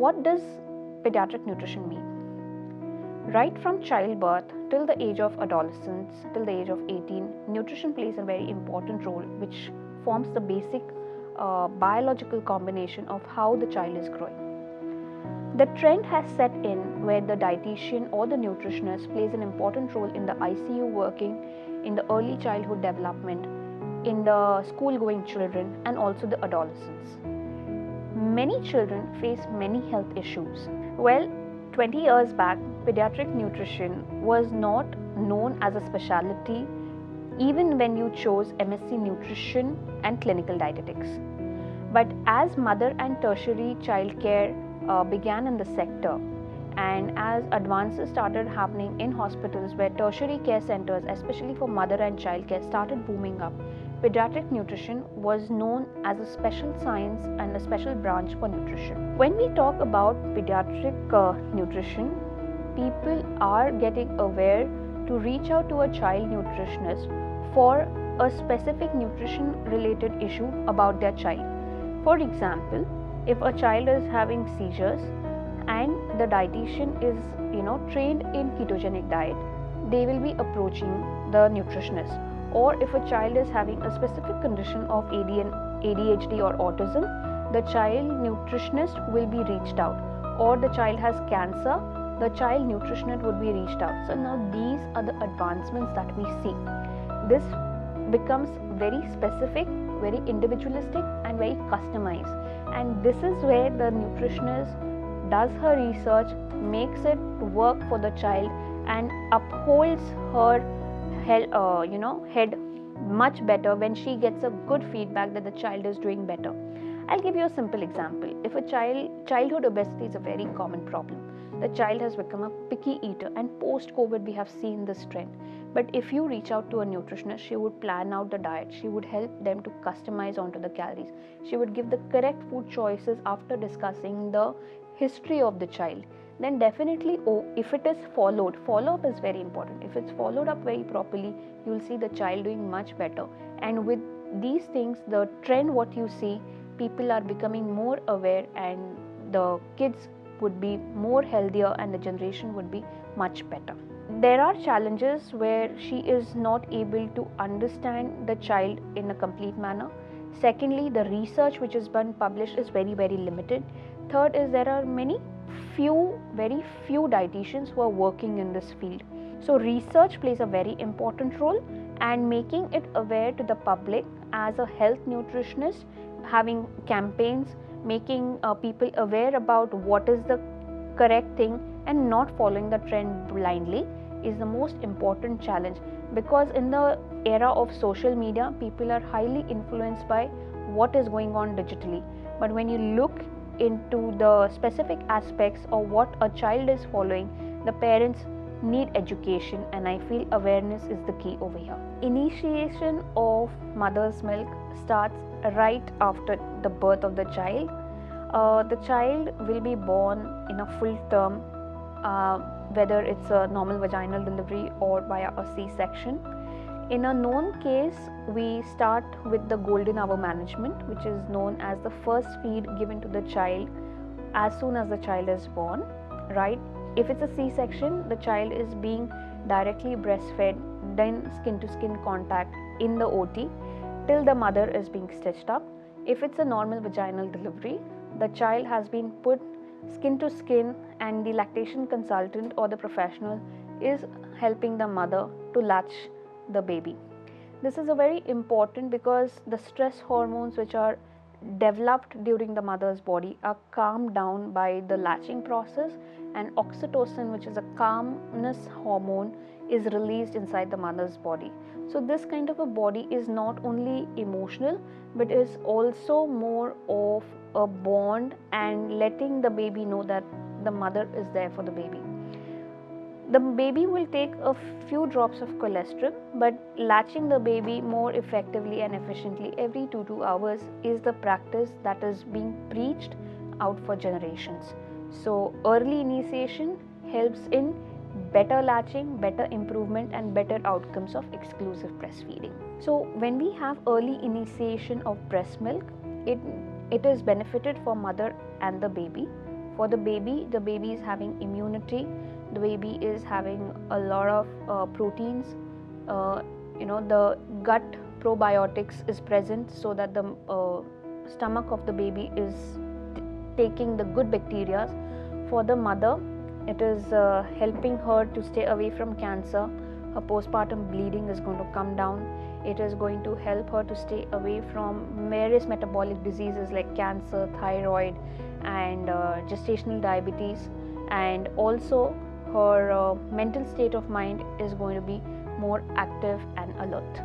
what does pediatric nutrition mean? Right from childbirth till the age of adolescence, till the age of 18, nutrition plays a very important role, which forms the basic biological combination of how the child is growing. The trend has set in where the dietitian or the nutritionist plays an important role in the ICU working, in the early childhood development, in the school-going children, and also the adolescents. Many children face many health issues. Well, 20 years back, pediatric nutrition was not known as a specialty even when you chose MSc Nutrition and Clinical Dietetics. But as mother and tertiary childcare began in the sector, and as advances started happening in hospitals where tertiary care centers, especially for mother and child care, started booming up, pediatric nutrition was known as a special science and a special branch for nutrition. When we talk about pediatric nutrition, people are getting aware to reach out to a child nutritionist for a specific nutrition related issue about their child. For example, if a child is having seizures and the dietitian is trained in ketogenic diet, they will be approaching the nutritionist. Or if a child is having a specific condition of ADHD or autism, the child nutritionist will be reached out. Or the child has cancer, the child nutritionist would be reached out. So now these are the advancements that we see. This becomes very specific, very individualistic, and very customized. And this is where the nutritionist does her research, makes it work for the child, and upholds her head much better when she gets a good feedback that the child is doing better. I'll give you a simple example. If a childhood obesity is a very common problem, the child has become a picky eater, and post-COVID we have seen this trend. But if you reach out to a nutritionist, she would plan out the diet, she would help them to customize onto the calories, she would give the correct food choices after discussing the history of the child. Then definitely, if it is follow-up is very important. If it's followed up very properly, you will see the child doing much better. And with these things, the trend what you see, people are becoming more aware, and the kids would be more healthier and the generation would be much better. There are challenges where she is not able to understand the child in a complete manner. Secondly, the research which has been published is very, very limited. Third is there are very few dietitians who are working in this field. So research plays a very important role, and making it aware to the public as a health nutritionist, having campaigns, making people aware about what is the correct thing and not following the trend blindly is the most important challenge, because in the era of social media, people are highly influenced by what is going on digitally. But when you look into the specific aspects of what a child is following, the parents need education, and I feel awareness is the key over here. Initiation of mother's milk starts right after the birth of the child. The child will be born in a full term, whether it's a normal vaginal delivery or via a C-section. In a known case, we start with the golden hour management, which is known as the first feed given to the child as soon as the child is born, right? If it's a C-section, the child is being directly breastfed, then skin to skin contact in the OT till the mother is being stitched up. If it's a normal vaginal delivery, the child has been put skin to skin, and the lactation consultant or the professional is helping the mother to latch the baby. This is a very important because the stress hormones which are developed during the mother's body are calmed down by the latching process, and oxytocin, which is a calmness hormone, is released inside the mother's body. So this kind of a body is not only emotional but is also more of a bond and letting the baby know that the mother is there for the baby. The baby will take a few drops of colostrum, but latching the baby more effectively and efficiently every 2 hours is the practice that is being preached out for generations. So early initiation helps in better latching, better improvement, and better outcomes of exclusive breastfeeding. So when we have early initiation of breast milk, it is benefited for mother and the baby. For the baby is having immunity, the baby is having a lot of proteins, the gut probiotics is present, so that the stomach of the baby is taking the good bacteria. For the mother, it is helping her to stay away from cancer. Her postpartum bleeding is going to come down. It is going to help her to stay away from various metabolic diseases like cancer, thyroid, and gestational diabetes. And also her mental state of mind is going to be more active and alert.